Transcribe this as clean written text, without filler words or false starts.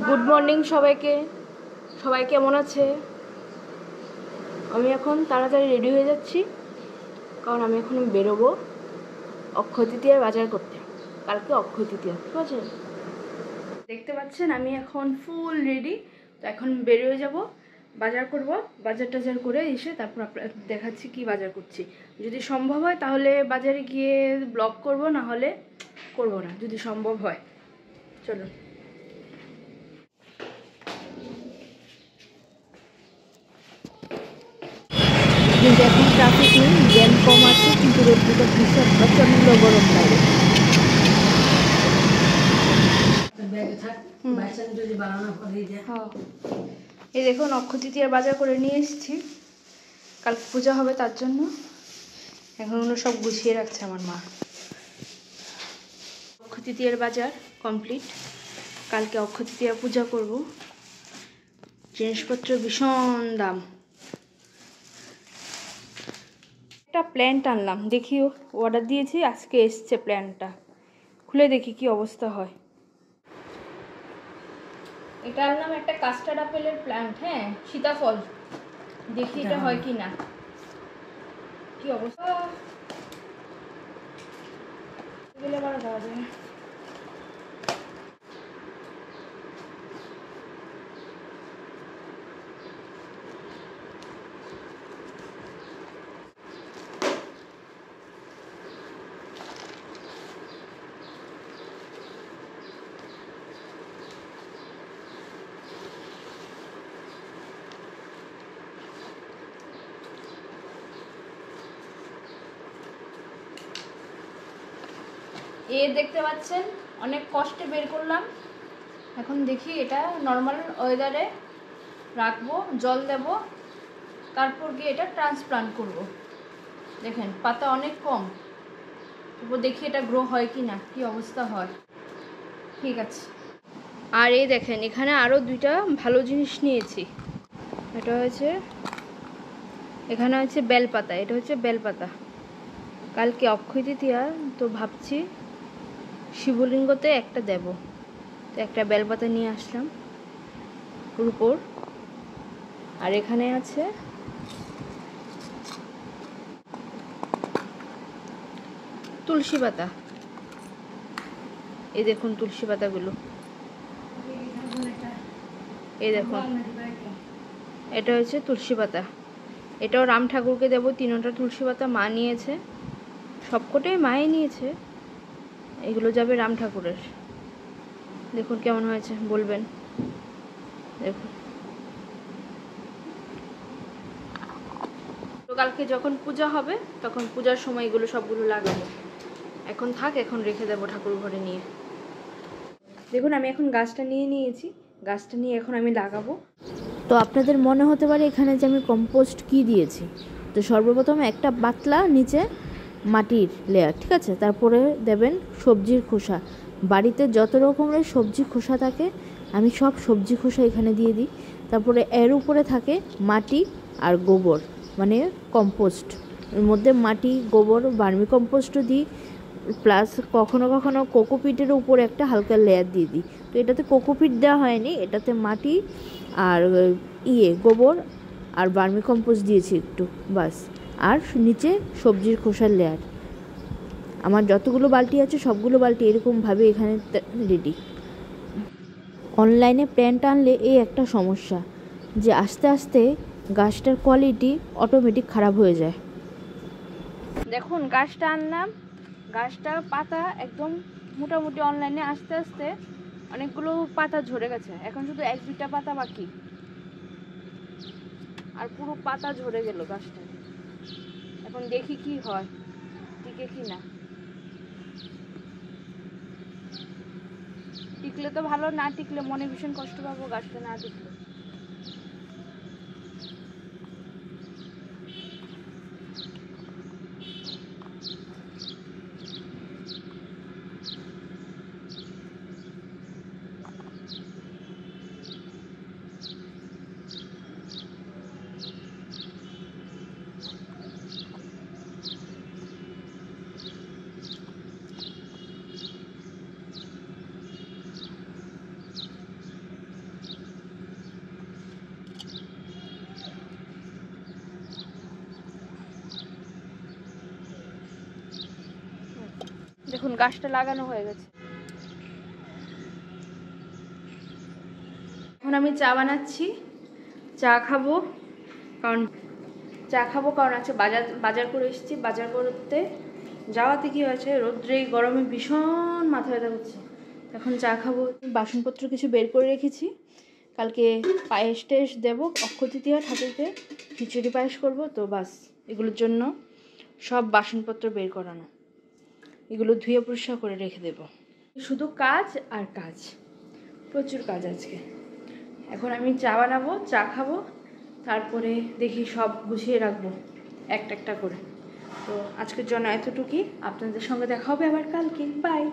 Good morning সবাইকে। সবাই কেমন আছে? আমি এখন তাড়াতাড়ি রেডি হয়ে যাচ্ছি, কারণ আমি এখন বেরোবো অক্ষয় তৃতীয়ার বাজার করতে। কালকে অক্ষয় তৃতীয়া, ঠিক আছে? দেখতে পাচ্ছেন আমি এখন ফুল রেডি। তো এখন বেরিয়ে যাব, বাজার করব। বাজার টাজার করে এসে তারপর আপনাদের দেখাচ্ছি কি বাজার করছি। যদি সম্ভব হয় তাহলে বাজারে গিয়ে ব্লগ করব, না হলে করব না, যদি সম্ভব হয়। চলুন। কিন্তু এখন ট্রাফিক নেই, জ্যাম কম আছে, কিন্তু রোদ্দুরটা ভীষণ প্রচণ্ড গরম লাগে। এই দেখুন অক্ষয় তৃতীয়ার বাজার করে নিয়ে এসেছি, কালকে পূজা হবে তার জন্য। এখন ওগুলো সব গুছিয়ে রাখছে আমার মা। অক্ষয় তৃতীয়ার বাজার কমপ্লিট, কালকে অক্ষয় তৃতীয়া পূজা করব। জিনিসপত্র ভীষণ দাম। একটা প্ল্যান্ট আনলাম, দেখি অর্ডার দিয়েছি, আজকে এসছে প্ল্যান্টটা। খুলে দেখি কি অবস্থা হয়। এটা আনলাম একটা কাস্টার্ড আপেলের প্ল্যান্ট, হ্যাঁ, সীতাফল। দেখি এটা হয় কি না, কি অবস্থা। গেলে আবার দেওয়া যায়। এ দেখতে পাচ্ছেন অনেক কষ্টে বের করলাম। এখন দেখি এটা নর্মাল ওয়েদারে রাখবো, জল দেব, তারপর গিয়ে এটা ট্রান্সপ্লান্ট করব। দেখেন পাতা অনেক কম, তারপর দেখি এটা গ্রো হয় কি না, কি অবস্থা হয়। ঠিক আছে। আর এই দেখেন এখানে আরও দুইটা ভালো জিনিস নিয়েছি। এটা হচ্ছে, এখানে হচ্ছে বেলপাতা, এটা হচ্ছে বেলপাতা। কালকে অক্ষয় তৃতীয়া, তো ভাবছি শিবলিঙ্গতে একটা দেব, তো একটা বেলপাতা নিয়ে আসলাম রুপোর। আর এখানে আছে তুলসী পাতা। এই দেখুন তুলসী পাতাগুলো, এই দেখুন, এটা হচ্ছে তুলসী পাতা। এটাও রাম ঠাকুরকে দেব। তিনটা তুলসী পাতা মা নিয়েছে, সবকটাই মাই নিয়েছে। এগুলো যাবে রাম ঠাকুরের। দেখুন কেমন হয়েছে বলবেন। দেখুন, তো কালকে যখন পূজা হবে তখন পূজার সময় এগুলো সবগুলো লাগাবো। এখন থাক, এখন রেখে দেবো ঠাকুর ঘরে নিয়ে। দেখুন আমি এখন গাছটা নিয়ে নিয়েছি, গাছটা নিয়ে এখন আমি লাগাবো। তো আপনাদের মনে হতে পারে এখানে যে আমি কম্পোস্ট কি দিয়েছি। তো সর্বপ্রথম একটা পাতলা নিচে মাটির লেয়ার, ঠিক আছে, তারপরে দেবেন সবজির খোসা। বাড়িতে যত রকমের সবজি খোসা থাকে আমি সব সবজি খোসা এখানে দিয়ে দিই। তারপরে এর উপরে থাকে মাটি আর গোবর, মানে কম্পোস্ট। এর মধ্যে মাটি, গোবর, ভার্মি কম্পোস্টও দিই, প্লাস কখনো কখনো কোকোপিটের উপর একটা হালকা লেয়ার দিয়ে দিই। তো এটাতে কোকোপিট দেওয়া হয়নি, এটাতে মাটি আর গোবর আর ভার্মি কম্পোস্ট দিয়েছি একটু, বাস। আর নিচে সবজির খোসার লেয়ার। আমার যতগুলো বালতি আছে সবগুলো বালতি এরকমভাবে এখানে রেডি। অনলাইনে প্ল্যান্ট আনলে এই একটা সমস্যা, যে আস্তে আস্তে গাছটার কোয়ালিটি অটোমেটিক খারাপ হয়ে যায়। দেখুন গাছটা আনলাম, গাছটার পাতা একদম মোটামুটি অনলাইনে আস্তে আস্তে অনেকগুলো পাতা ঝরে গেছে। এখন শুধু এক দুইটা পাতা বাকি, আর পুরো পাতা ঝরে গেল গাছটা। এখন দেখি কি হয়, টিকে কি না। টিকলে তো ভালো, না টিকলে মনে ভীষণ কষ্ট পাবো গাছটা না টিকলে। দেখুন গাছটা লাগানো হয়ে গেছে। এখন আমি চা বানাচ্ছি, চা খাবো কারণ আজকে বাজার করে এসেছি। বাজার করতে যাওয়াতে কি হয়েছে, রোদ্রে গরমে ভীষণ মাথা ব্যথা করছে। এখন চা খাবো। বাসনপত্র কিছু বের করে রেখেছি, কালকে পায়েস টায়েস দেবো, অক্ষয় তৃতীয়া ঠাকুরকে খিচুড়ি পায়েস করবো তো, বাস এগুলোর জন্য সব বাসনপত্র বের করানো, এগুলো ধুয়ে পরিষ্কার করে রেখে দেব। শুধু কাজ আর কাজ, প্রচুর কাজ আজকে। এখন আমি চা বানাবো, চা খাবো, তারপরে দেখি সব গুছিয়ে রাখবো একটা একটা করে। তো আজকের জন্য এতটুকুই, আপনাদের সঙ্গে দেখা হবে আবার কালকে। বাই।